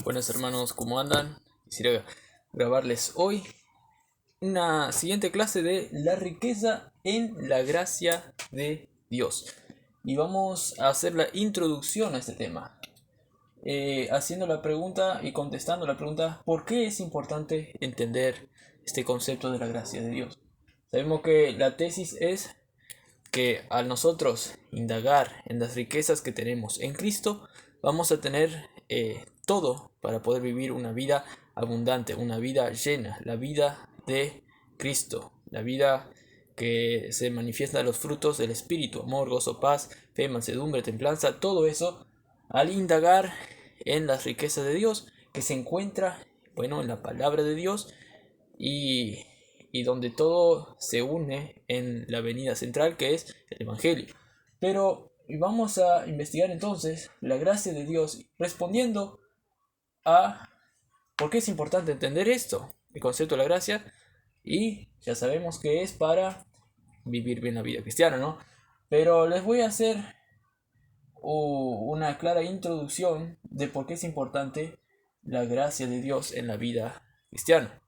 Buenos hermanos, ¿cómo andan? Quisiera grabarles hoy una siguiente clase de la riqueza en la gracia de Dios. Y vamos a hacer la introducción a este tema, haciendo la pregunta y contestando la pregunta: ¿por qué es importante entender este concepto de la gracia de Dios? Sabemos que la tesis es que al nosotros indagar en las riquezas que tenemos en Cristo, vamos a tener todo para poder vivir una vida abundante, una vida llena, la vida de Cristo, la vida que se manifiesta en los frutos del Espíritu: amor, gozo, paz, fe, mansedumbre, templanza. Todo eso al indagar en las riquezas de Dios que se encuentra, bueno, en la palabra de Dios, y, y donde todo se une en la avenida central, que es el Evangelio. Pero vamos a investigar entonces la gracia de Dios, respondiendo a por qué es importante entender esto, el concepto de la gracia. Y ya sabemos que es para vivir bien la vida cristiana, ¿no? Pero les voy a hacer una clara introducción de por qué es importante la gracia de Dios en la vida cristiana.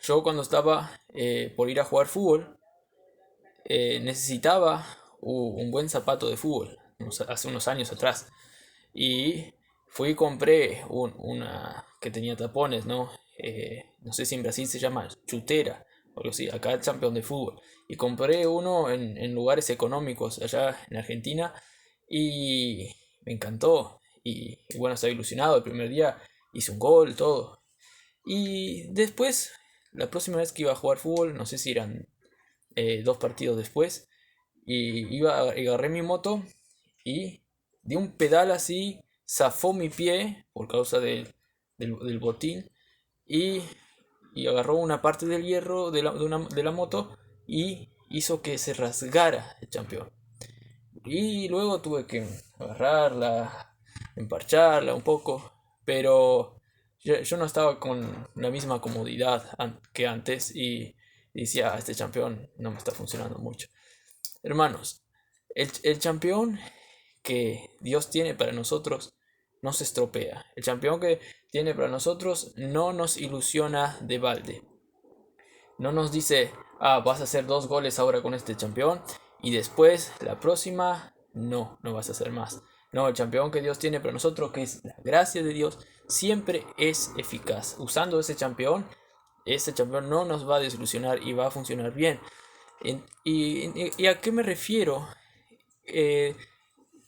Yo cuando estaba por ir a jugar fútbol, necesitaba un buen zapato de fútbol, hace unos años atrás. Y fui y compré una que tenía tapones, ¿no? No sé si en Brasil se llama chutera o algo así, acá el campeón de fútbol. Y compré uno en lugares económicos allá en Argentina y me encantó. Y bueno, estaba ilusionado. El primer día hice un gol, todo. Y después, la próxima vez que iba a jugar fútbol, no sé si eran 2 partidos después, agarré mi moto y de un pedal así zafó mi pie por causa del botín, y, y agarró una parte del hierro de la moto y hizo que se rasgara el campeón. Y luego tuve que agarrarla, emparcharla un poco, pero yo no estaba con la misma comodidad que antes, y decía: este campeón no me está funcionando mucho. Hermanos, el campeón que Dios tiene para nosotros no se estropea. El campeón que tiene para nosotros no nos ilusiona de balde. No nos dice: vas a hacer 2 goles ahora con este campeón y después la próxima no vas a hacer más. No, el campeón que Dios tiene para nosotros, que es la gracia de Dios, siempre es eficaz. Usando ese campeón no nos va a desilusionar y va a funcionar bien. ¿Y a qué me refiero? Eh,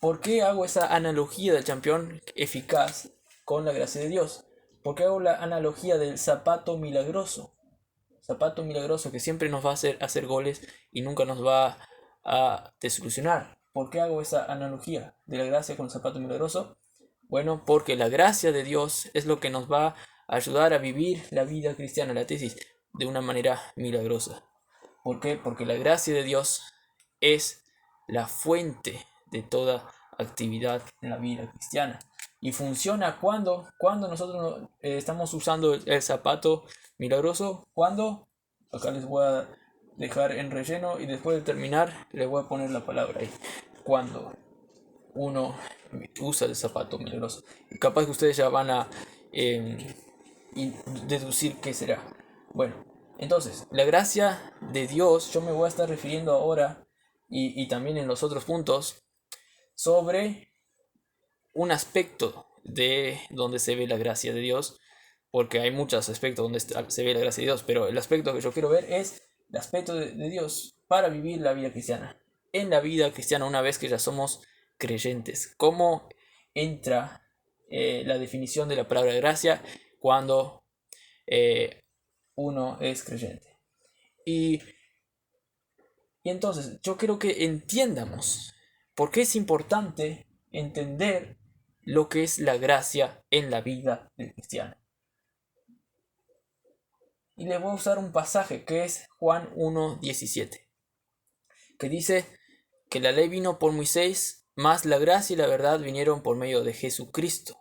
¿Por qué hago esa analogía del campeón eficaz con la gracia de Dios? ¿Por qué hago la analogía del zapato milagroso? Zapato milagroso que siempre nos va a hacer goles y nunca nos va a desilusionar. ¿Por qué hago esa analogía de la gracia con el zapato milagroso? Bueno, porque la gracia de Dios es lo que nos va a ayudar a vivir la vida cristiana, la tesis, de una manera milagrosa. ¿Por qué? Porque la gracia de Dios es la fuente de toda actividad en la vida cristiana. Y funciona cuando nosotros estamos usando el zapato milagroso. Cuando, acá les voy a dejar en relleno y después de terminar les voy a poner la palabra ahí. Cuando uno usa el zapato milagroso. Y capaz que ustedes ya van a deducir qué será. Bueno, entonces, la gracia de Dios, yo me voy a estar refiriendo ahora y también en los otros puntos sobre un aspecto de donde se ve la gracia de Dios, porque hay muchos aspectos donde se ve la gracia de Dios, pero el aspecto que yo quiero ver es el aspecto de Dios para vivir la vida cristiana. En la vida cristiana, una vez que ya somos creyentes, ¿cómo entra la definición de la palabra gracia cuando uno es creyente? Y entonces yo quiero que entiendamos por qué es importante entender lo que es la gracia en la vida del cristiano. Y les voy a usar un pasaje que es Juan 1:17, que dice que la ley vino por Moisés, mas la gracia y la verdad vinieron por medio de Jesucristo.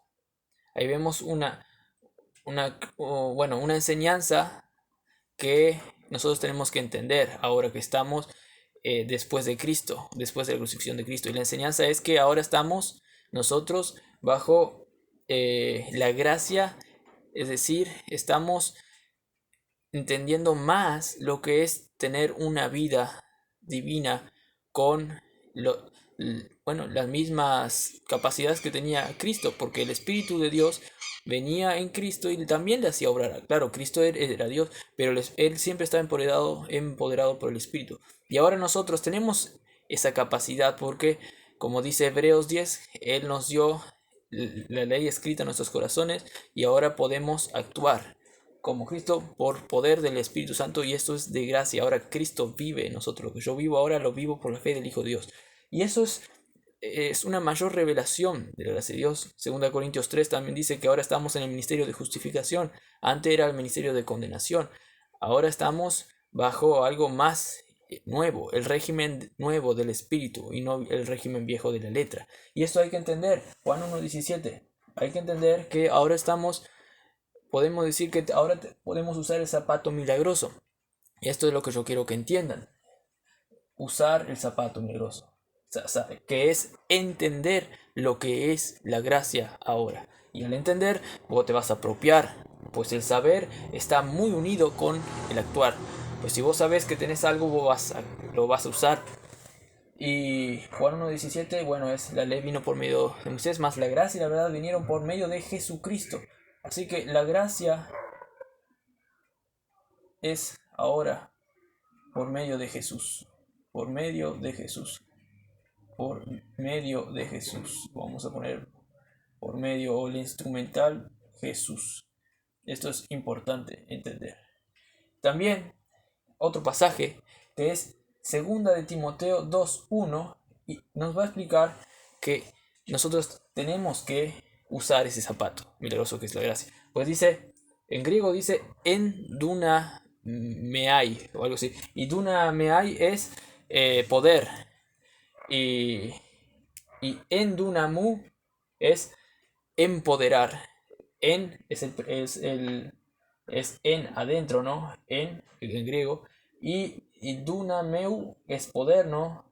Ahí vemos una enseñanza que nosotros tenemos que entender ahora que estamos después de Cristo, después de la crucifixión de Cristo. Y la enseñanza es que ahora estamos nosotros bajo la gracia, es decir, estamos entendiendo más lo que es tener una vida divina con las mismas capacidades que tenía Cristo, porque el Espíritu de Dios venía en Cristo y también le hacía obrar. Claro, Cristo era Dios, pero él siempre estaba empoderado por el Espíritu. Y ahora nosotros tenemos esa capacidad porque, como dice Hebreos 10, Él nos dio la ley escrita en nuestros corazones y ahora podemos actuar como Cristo por poder del Espíritu Santo, y esto es de gracia. Ahora Cristo vive en nosotros. Lo que yo vivo ahora lo vivo por la fe del Hijo de Dios. Y eso es una mayor revelación de la gracia de Dios. 2 Corintios 3 también dice que ahora estamos en el ministerio de justificación. Antes era el ministerio de condenación. Ahora estamos bajo algo más nuevo, el régimen nuevo del Espíritu y no el régimen viejo de la letra. Y esto hay que entender. Juan 1:17. Hay que entender que ahora podemos decir que ahora podemos usar el zapato milagroso. Y esto es lo que yo quiero que entiendan. Usar el zapato milagroso, que es entender lo que es la gracia ahora. Y al entender, vos te vas a apropiar, pues el saber está muy unido con el actuar. Pues si vos sabés que tenés algo, lo vas a usar. Y Juan 1:17, bueno, la ley vino por medio de Moisés, más la gracia y la verdad vinieron por medio de Jesucristo. Así que la gracia es ahora por medio de Jesús. Por medio de Jesús. Por medio de Jesús. Vamos a poner por medio o el instrumental Jesús. Esto es importante entender. También otro pasaje que es 2 de Timoteo 2:1 y nos va a explicar que nosotros tenemos que usar ese zapato milagroso que es la gracia. Pues dice, en griego dice en dunameai o algo así. Y dunameai es poder. Y en dunamu es empoderar. En es en adentro, ¿no? En griego. Y dunameu es poder, ¿no?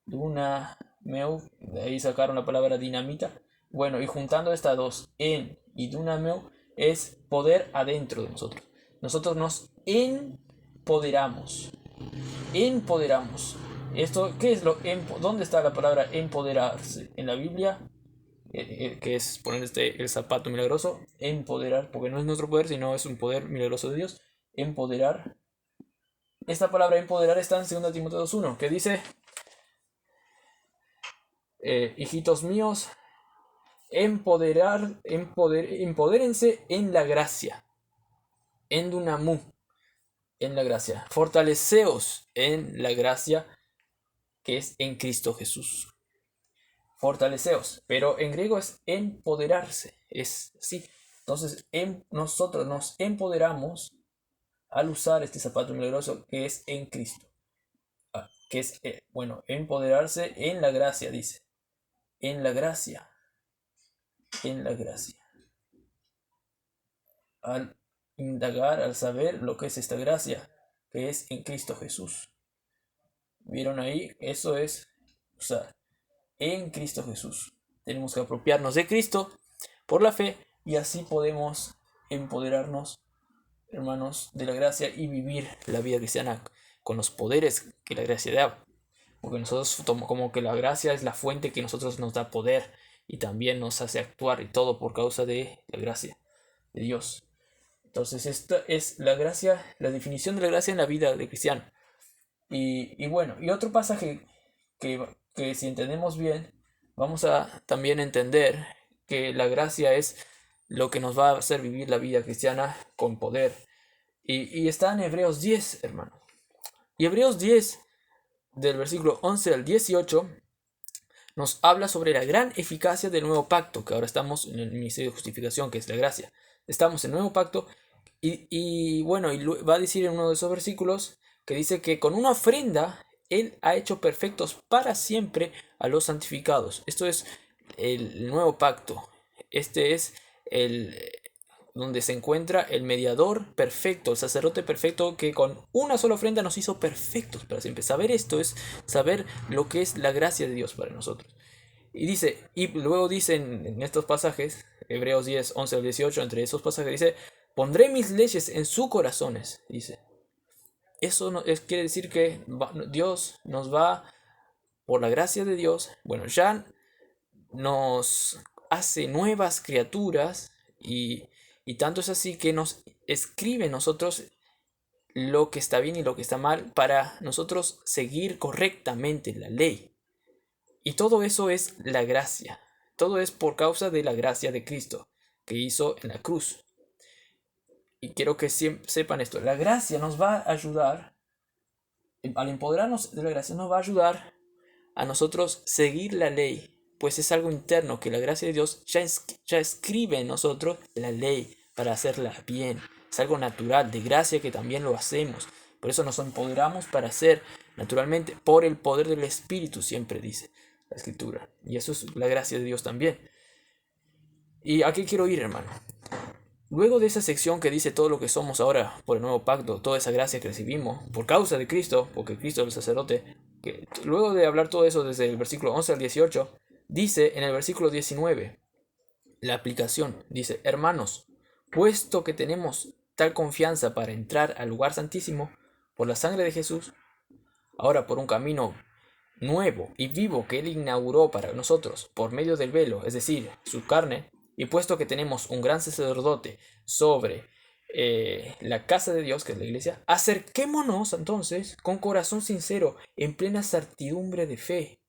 Dunameu, de ahí sacaron la palabra dinamita. Bueno, y juntando estas dos, en y dunameu, es poder adentro de nosotros. Nosotros nos empoderamos. Empoderamos. Esto, ¿qué es ¿dónde está la palabra empoderarse? En la Biblia, que es poner el zapato milagroso, empoderar, porque no es nuestro poder, sino es un poder milagroso de Dios. Empoderar. Esta palabra empoderar está en 2 Timoteo 2:1, que dice, hijitos míos, empodérense en la gracia, en dunamu, en la gracia, fortaleceos en la gracia que es en Cristo Jesús. Fortaleceos, pero en griego es empoderarse, es así. Entonces nosotros nos empoderamos al usar este zapato milagroso que es en Cristo, que es, empoderarse en la gracia, dice, en la gracia, al indagar, al saber lo que es esta gracia, que es en Cristo Jesús. ¿Vieron ahí? Eso es usar en Cristo Jesús. Tenemos que apropiarnos de Cristo por la fe y así podemos empoderarnos, hermanos, de la gracia y vivir la vida cristiana con los poderes que la gracia da. Porque nosotros como que la gracia es la fuente que nosotros nos da poder y también nos hace actuar y todo por causa de la gracia de Dios. Entonces esta es la gracia, la definición de la gracia en la vida de cristiano. Y bueno, y otro pasaje que si entendemos bien, vamos a también entender que la gracia es lo que nos va a hacer vivir la vida cristiana con poder. Y está en Hebreos 10, hermano. Y Hebreos 10, del versículo 11 al 18, nos habla sobre la gran eficacia del nuevo pacto, que ahora estamos en el ministerio de justificación, que es la gracia. Estamos en el nuevo pacto y va a decir en uno de esos versículos que dice que con una ofrenda Él ha hecho perfectos para siempre a los santificados. Esto es el nuevo pacto. Este es donde se encuentra el mediador perfecto, el sacerdote perfecto que con una sola ofrenda nos hizo perfectos para siempre. Saber esto es saber lo que es la gracia de Dios para nosotros. Y luego dicen en estos pasajes, Hebreos 10, 11 al 18, entre esos pasajes dice, pondré mis leyes en sus corazones, dice. Eso no, quiere decir que Dios nos va, por la gracia de Dios, bueno, ya nos hace nuevas criaturas y tanto es así que nos escribe nosotros lo que está bien y lo que está mal para nosotros seguir correctamente la ley. Y todo eso es la gracia. Todo es por causa de la gracia de Cristo que hizo en la cruz. Y quiero que sepan esto. La gracia nos va a ayudar, al empoderarnos de la gracia, nos va a ayudar a nosotros seguir la ley. Pues es algo interno que la gracia de Dios ya escribe en nosotros la ley para hacerla bien. Es algo natural, de gracia que también lo hacemos. Por eso nos empoderamos para hacer naturalmente por el poder del Espíritu, siempre dice la Escritura. Y eso es la gracia de Dios también. ¿Y a qué quiero ir, hermano? Luego de esa sección que dice todo lo que somos ahora por el nuevo pacto, toda esa gracia que recibimos por causa de Cristo, porque Cristo es el sacerdote, que luego de hablar todo eso desde el versículo 11 al 18, dice en el versículo 19, la aplicación, dice, hermanos, puesto que tenemos tal confianza para entrar al lugar santísimo por la sangre de Jesús, ahora por un camino nuevo y vivo que Él inauguró para nosotros por medio del velo, es decir, su carne, y puesto que tenemos un gran sacerdote sobre la casa de Dios, que es la iglesia, acerquémonos entonces con corazón sincero, en plena certidumbre de fe.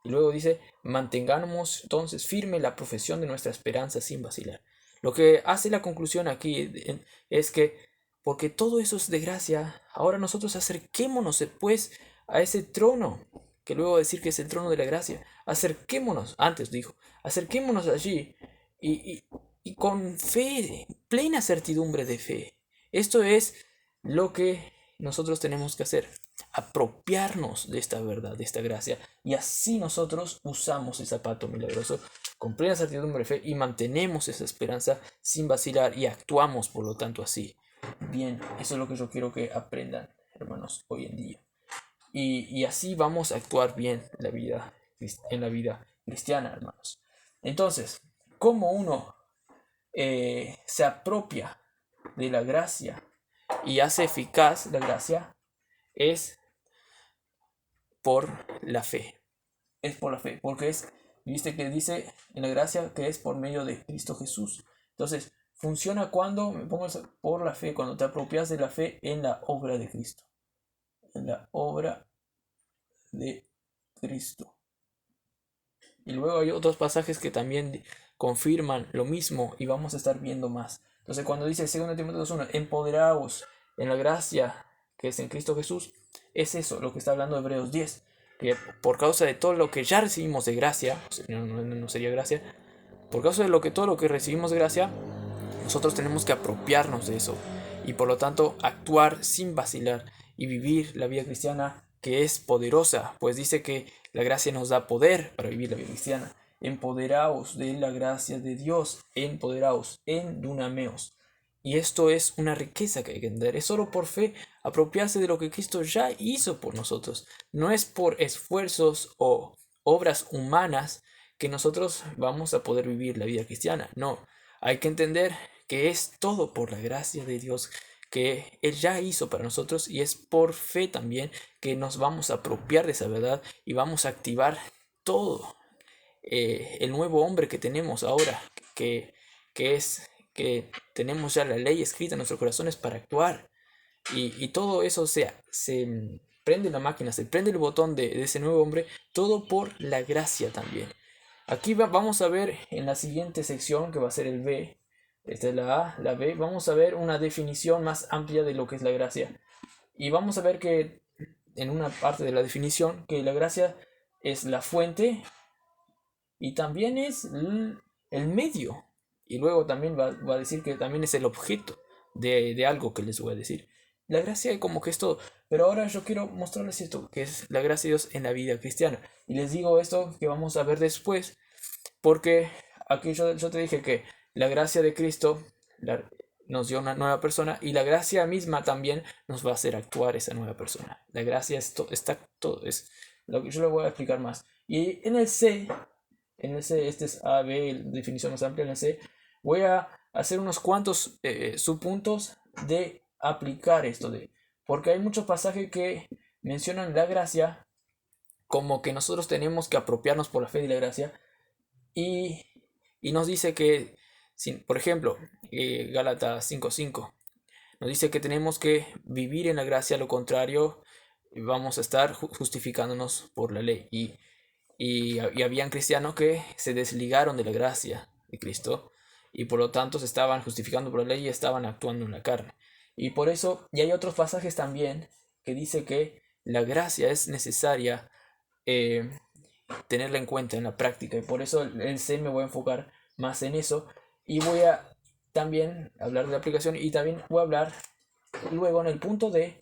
Y luego dice, mantengamos entonces firme la profesión de nuestra esperanza sin vacilar. Lo que hace la conclusión aquí es que, porque todo eso es de gracia, ahora nosotros acerquémonos pues a ese trono, que luego decir que es el trono de la gracia, acerquémonos, antes dijo, acerquémonos allí y con fe, plena certidumbre de fe. Esto es lo que nosotros tenemos que hacer, apropiarnos de esta verdad, de esta gracia, y así nosotros usamos el zapato milagroso con plena certidumbre de fe y mantenemos esa esperanza sin vacilar y actuamos por lo tanto así. Bien, eso es lo que yo quiero que aprendan, hermanos, hoy en día. Y así vamos a actuar bien en la vida cristiana, hermanos. Entonces, ¿cómo uno se apropia de la gracia y hace eficaz la gracia? Es por la fe. Es por la fe, porque viste que dice en la gracia que es por medio de Cristo Jesús. Entonces, funciona cuando me pongo por la fe, cuando te apropias de la fe en la obra de Cristo. En la obra de Cristo. Y luego hay otros pasajes que también confirman lo mismo y vamos a estar viendo más. Entonces, cuando dice 2 Timoteo 2:1, empoderaos en la gracia que es en Cristo Jesús, es eso lo que está hablando Hebreos 10, que por causa de todo lo que ya recibimos de gracia, no sería gracia, por causa de todo lo que recibimos de gracia, nosotros tenemos que apropiarnos de eso y por lo tanto actuar sin vacilar y vivir la vida cristiana que es poderosa, pues dice que la gracia nos da poder para vivir la vida cristiana. Empoderaos de la gracia de Dios, empoderaos en dunameos. Y esto es una riqueza que hay que entender. Es solo por fe apropiarse de lo que Cristo ya hizo por nosotros. No es por esfuerzos o obras humanas que nosotros vamos a poder vivir la vida cristiana. No, hay que entender que es todo por la gracia de Dios que Él ya hizo para nosotros y es por fe también que nos vamos a apropiar de esa verdad y vamos a activar todo el nuevo hombre que tenemos ahora, que es que tenemos ya la ley escrita en nuestros corazones para actuar y todo eso se prende la máquina, se prende el botón de ese nuevo hombre, todo por la gracia también. Aquí vamos a ver en la siguiente sección, que va a ser el B, esta es la A, la B, vamos a ver una definición más amplia de lo que es la gracia. Y vamos a ver que en una parte de la definición, que la gracia es la fuente y también es el medio. Y luego también va a decir que también es el objeto de algo que les voy a decir. La gracia como que es todo. Pero ahora yo quiero mostrarles esto, que es la gracia de Dios en la vida cristiana. Y les digo esto que vamos a ver después, porque aquí yo te dije que la gracia de Cristo nos dio una nueva persona y la gracia misma también nos va a hacer actuar esa nueva persona. La gracia está todo, es lo que yo le voy a explicar más. Y en el C en el C, este es A, B, definición más amplia en el C, voy a hacer unos cuantos subpuntos de aplicar esto, porque hay muchos pasajes que mencionan la gracia como que nosotros tenemos que apropiarnos por la fe de la gracia y, y nos dice que, por ejemplo, Gálatas 5:5, nos dice que tenemos que vivir en la gracia, lo contrario, vamos a estar justificándonos por la ley. Y habían cristianos que se desligaron de la gracia de Cristo y por lo tanto se estaban justificando por la ley y estaban actuando en la carne. Y por eso, y hay otros pasajes también que dice que la gracia es necesaria tenerla en cuenta en la práctica, y por eso el C me voy a enfocar más en eso y voy a también hablar de la aplicación y también voy a hablar luego en el punto de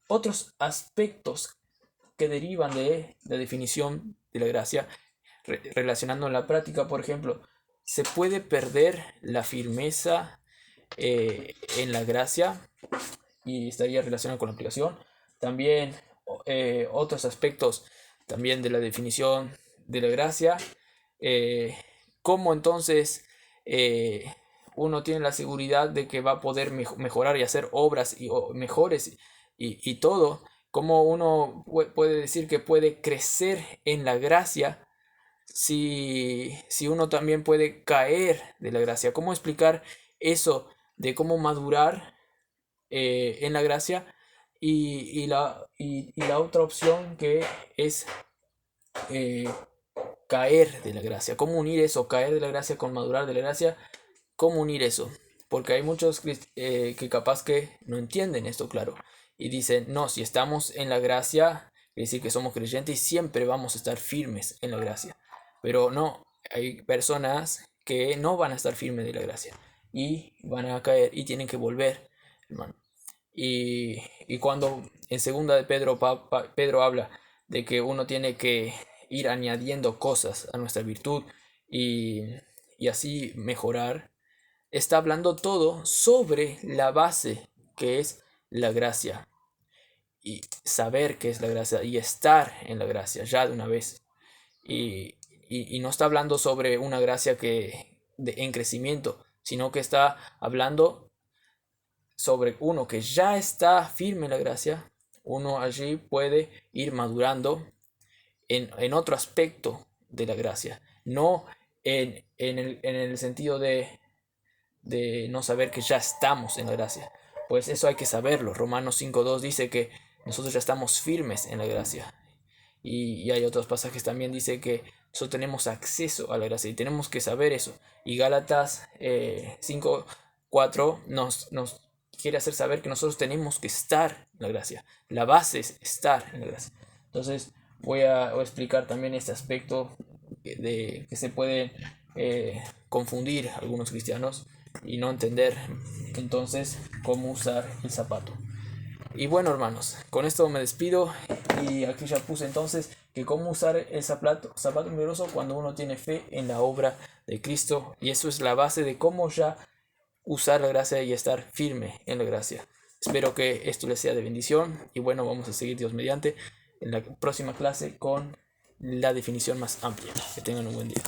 otros aspectos que derivan de la definición de la gracia, relacionando en la práctica. Por ejemplo, se puede perder la firmeza en la gracia y estaría relacionado con la aplicación. También otros aspectos también de la definición de la gracia, cómo entonces uno tiene la seguridad de que va a poder mejorar y hacer obras mejores y todo, cómo uno puede decir que puede crecer en la gracia si uno también puede caer de la gracia. ¿Cómo explicar eso de cómo madurar en la gracia y la otra opción que es caer de la gracia? ¿Cómo unir eso, caer de la gracia con madurar de la gracia? ¿Cómo unir eso? Porque hay muchos que capaz que no entienden esto, claro, y dicen, no, si estamos en la gracia, quiere decir que somos creyentes y siempre vamos a estar firmes en la gracia. Pero no, hay personas que no van a estar firmes de la gracia y van a caer y tienen que volver, hermano. Y cuando en segunda de Pedro, Pedro habla de que uno tiene que ir añadiendo cosas a nuestra virtud y así mejorar, está hablando todo sobre la base que es la gracia y saber qué es la gracia y estar en la gracia ya de una vez. Y no está hablando sobre una gracia en crecimiento, sino que está hablando sobre uno que ya está firme en la gracia. Uno allí puede ir madurando en otro aspecto de la gracia, no en el sentido de no saber que ya estamos en la gracia, pues eso hay que saberlo. Romanos 5:2 dice que nosotros ya estamos firmes en la gracia, y hay otros pasajes también dice que nosotros tenemos acceso a la gracia y tenemos que saber eso. Y Gálatas 5:4 nos quiere hacer saber que nosotros tenemos que estar en la gracia. La base es estar en la gracia. Entonces voy a explicar también este aspecto de que se puede confundir algunos cristianos y no entender entonces cómo usar el zapato. Y bueno, hermanos, con esto me despido y aquí ya puse entonces que cómo usar el zapato milagroso cuando uno tiene fe en la obra de Cristo, y eso es la base de cómo ya usar la gracia y estar firme en la gracia. Espero que esto les sea de bendición y bueno, vamos a seguir Dios mediante en la próxima clase con la definición más amplia. Que tengan un buen día.